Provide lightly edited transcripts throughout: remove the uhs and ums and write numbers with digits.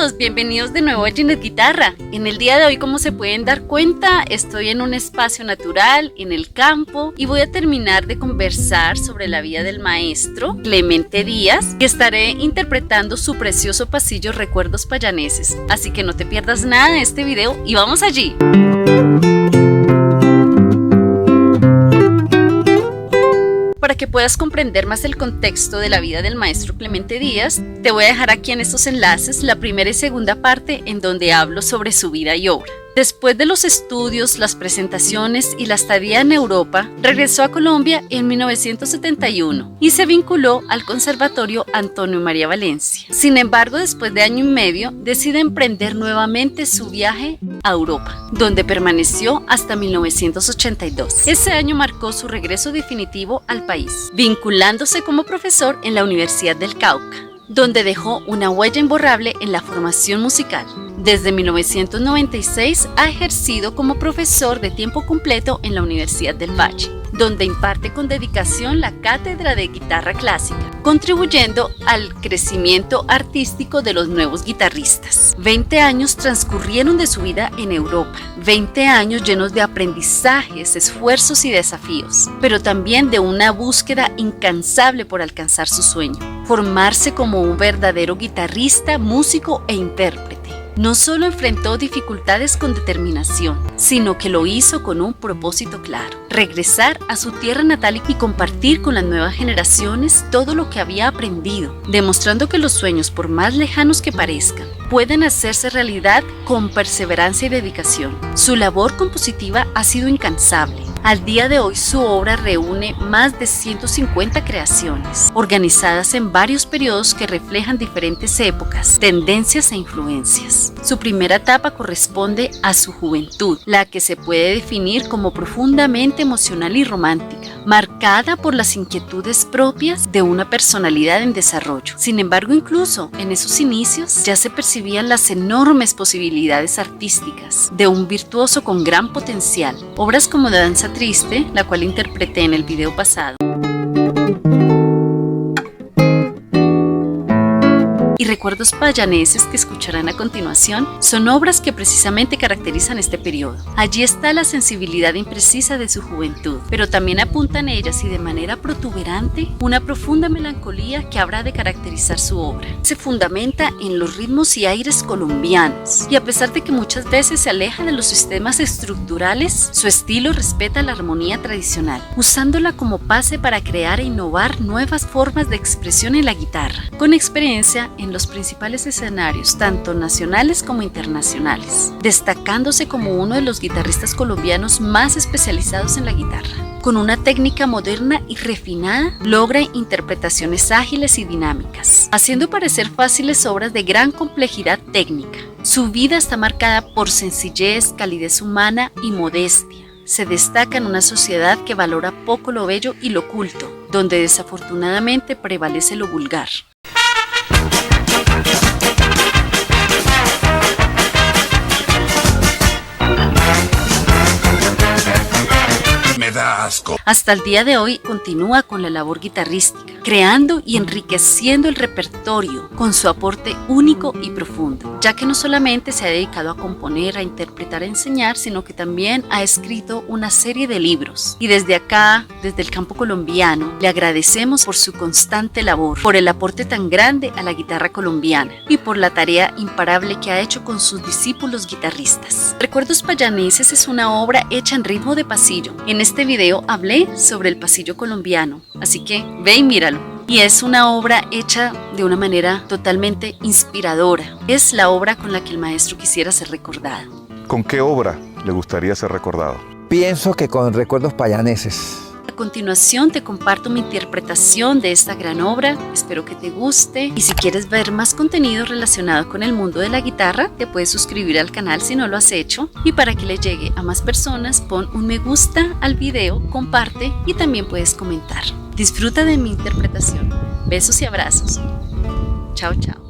todos, bienvenidos de nuevo a Ginette Guitarra. En el día de hoy, como se pueden dar cuenta, estoy en un espacio natural, en el campo, y voy a terminar de conversar sobre la vida del maestro Clemente Díaz, que estaré interpretando su precioso pasillo Recuerdos Payaneses. Así que no te pierdas nada de este video y vamos allí. Para que puedas comprender más el contexto de la vida del maestro Clemente Díaz, te voy a dejar aquí en estos enlaces la primera y segunda parte en donde hablo sobre su vida y obra. Después de los estudios, las presentaciones y la estadía en Europa, regresó a Colombia en 1971 y se vinculó al Conservatorio Antonio María Valencia. Sin embargo, después de año y medio, decide emprender nuevamente su viaje a Europa, donde permaneció hasta 1982. Ese año marcó su regreso definitivo al país, vinculándose como profesor en la Universidad del Cauca, donde dejó una huella imborrable en la formación musical. Desde 1996 ha ejercido como profesor de tiempo completo en la Universidad del Valle, donde imparte con dedicación la cátedra de guitarra clásica, contribuyendo al crecimiento artístico de los nuevos guitarristas. 20 años transcurrieron de su vida en Europa, 20 años llenos de aprendizajes, esfuerzos y desafíos, pero también de una búsqueda incansable por alcanzar su sueño, formarse como un verdadero guitarrista, músico e intérprete. No solo enfrentó dificultades con determinación, sino que lo hizo con un propósito claro: regresar a su tierra natal y compartir con las nuevas generaciones todo lo que había aprendido, demostrando que los sueños, por más lejanos que parezcan, pueden hacerse realidad con perseverancia y dedicación. Su labor compositiva ha sido incansable. Al día de hoy, su obra reúne más de 150 creaciones, organizadas en varios periodos que reflejan diferentes épocas, tendencias e influencias. Su primera etapa corresponde a su juventud, la que se puede definir como profundamente emocional y romántica, marcada por las inquietudes propias de una personalidad en desarrollo. Sin embargo, incluso en esos inicios ya se percibían las enormes posibilidades artísticas de un virtuoso con gran potencial. Obras como Danza Triste, la cual interpreté en el video pasado, y Recuerdos Payaneses, que escucharán a continuación, son obras que precisamente caracterizan este periodo. Allí está la sensibilidad imprecisa de su juventud, pero también apuntan ellas, y de manera protuberante, una profunda melancolía que habrá de caracterizar su obra. Se fundamenta en los ritmos y aires colombianos, y a pesar de que muchas veces se aleja de los sistemas estructurales, su estilo respeta la armonía tradicional, usándola como base para crear e innovar nuevas formas de expresión en la guitarra, con experiencia en los principales escenarios, tanto nacionales como internacionales, destacándose como uno de los guitarristas colombianos más especializados en la guitarra. Con una técnica moderna y refinada, logra interpretaciones ágiles y dinámicas, haciendo parecer fáciles obras de gran complejidad técnica. Su vida está marcada por sencillez, calidez humana y modestia. Se destaca en una sociedad que valora poco lo bello y lo culto, donde desafortunadamente prevalece lo vulgar. Me da asco. Hasta el día de hoy continúa con la labor guitarrística, creando y enriqueciendo el repertorio con su aporte único y profundo, ya que no solamente se ha dedicado a componer, a interpretar, a enseñar, sino que también ha escrito una serie de libros. Y desde acá, desde el campo colombiano, le agradecemos por su constante labor, por el aporte tan grande a la guitarra colombiana y por la tarea imparable que ha hecho con sus discípulos guitarristas. Recuerdos Payaneses es una obra hecha en ritmo de pasillo. En este video hablé sobre el pasillo colombiano, así que ve y míralo. Y es una obra hecha de una manera totalmente inspiradora. Es la obra con la que el maestro quisiera ser recordado. ¿Con qué obra le gustaría ser recordado? Pienso que con Recuerdos Payaneses. A continuación te comparto mi interpretación de esta gran obra, espero que te guste, y si quieres ver más contenido relacionado con el mundo de la guitarra, te puedes suscribir al canal si no lo has hecho, y para que le llegue a más personas, pon un me gusta al video, comparte y también puedes comentar. Disfruta de mi interpretación. Besos y abrazos. Chao, chao.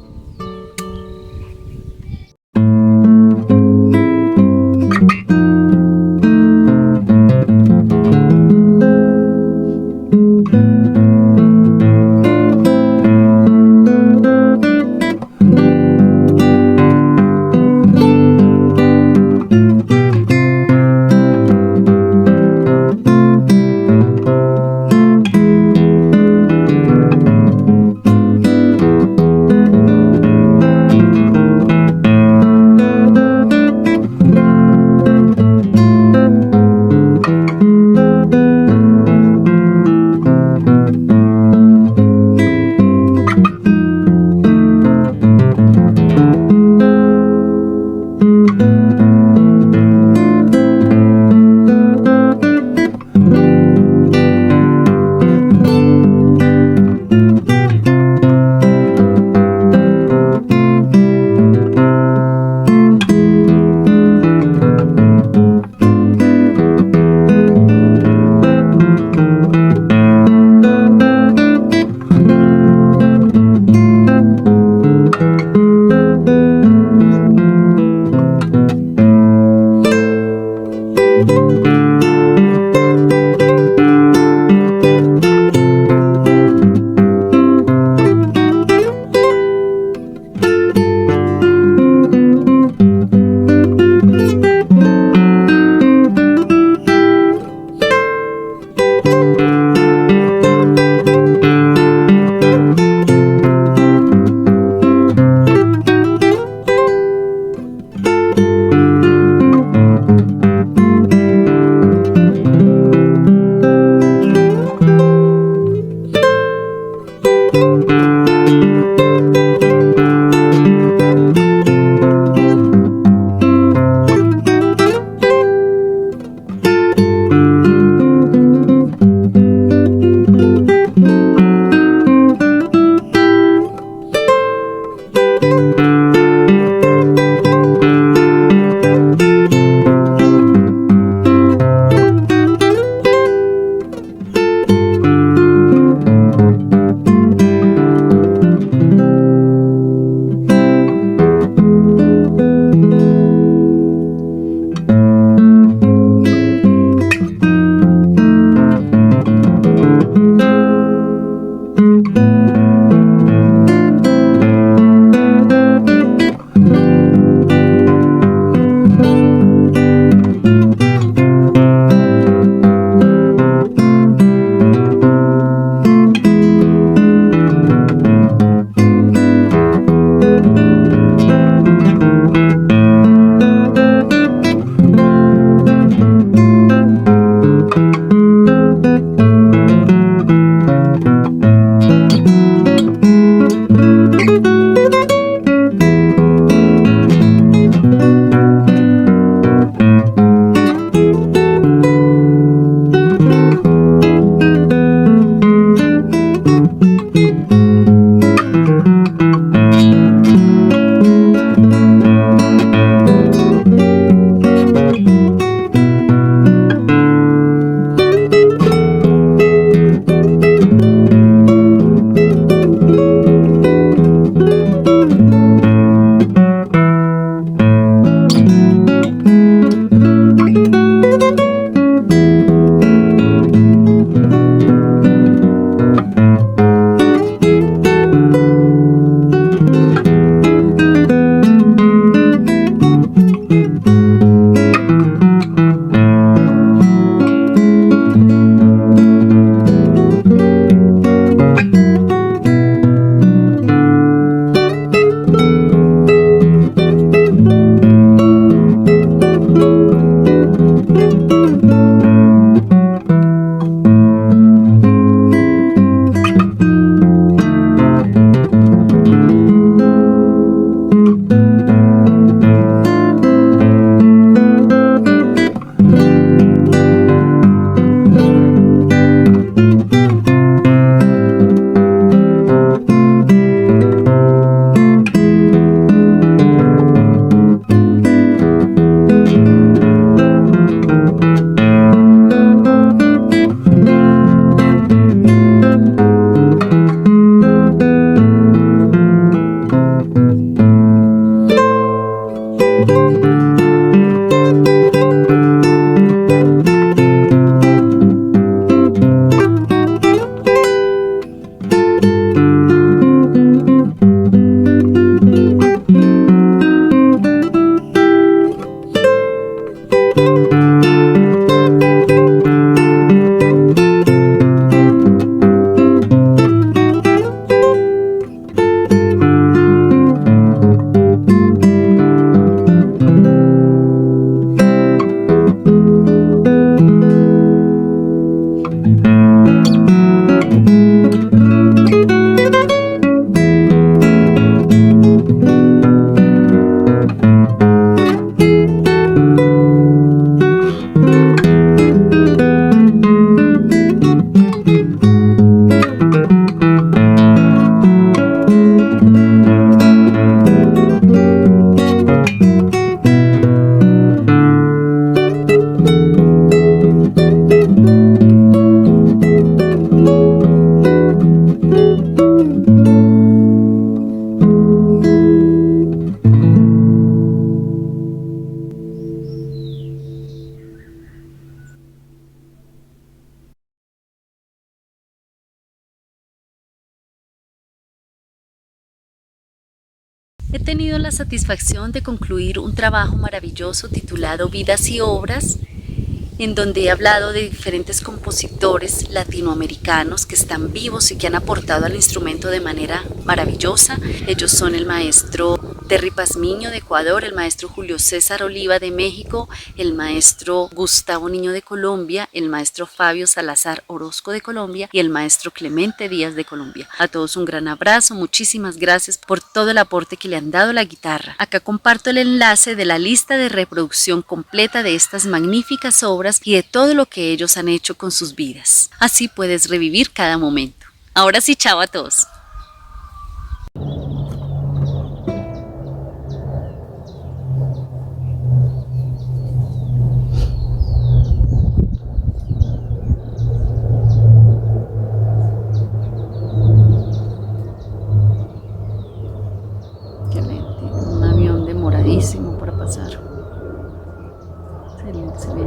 He tenido la satisfacción de concluir un trabajo maravilloso titulado Vidas y Obras, en donde he hablado de diferentes compositores latinoamericanos que están vivos y que han aportado al instrumento de manera maravillosa. Ellos son el maestro Terry Pazmiño de Ecuador, el maestro Julio César Oliva de México, el maestro Gustavo Niño de Colombia, el maestro Fabio Salazar Orozco de Colombia y el maestro Clemente Díaz de Colombia. A todos un gran abrazo, muchísimas gracias por todo el aporte que le han dado a la guitarra. Acá comparto el enlace de la lista de reproducción completa de estas magníficas obras y de todo lo que ellos han hecho con sus vidas. Así puedes revivir cada momento. Ahora sí, chao a todos. Qué lento, un avión demoradísimo para pasar. Se ve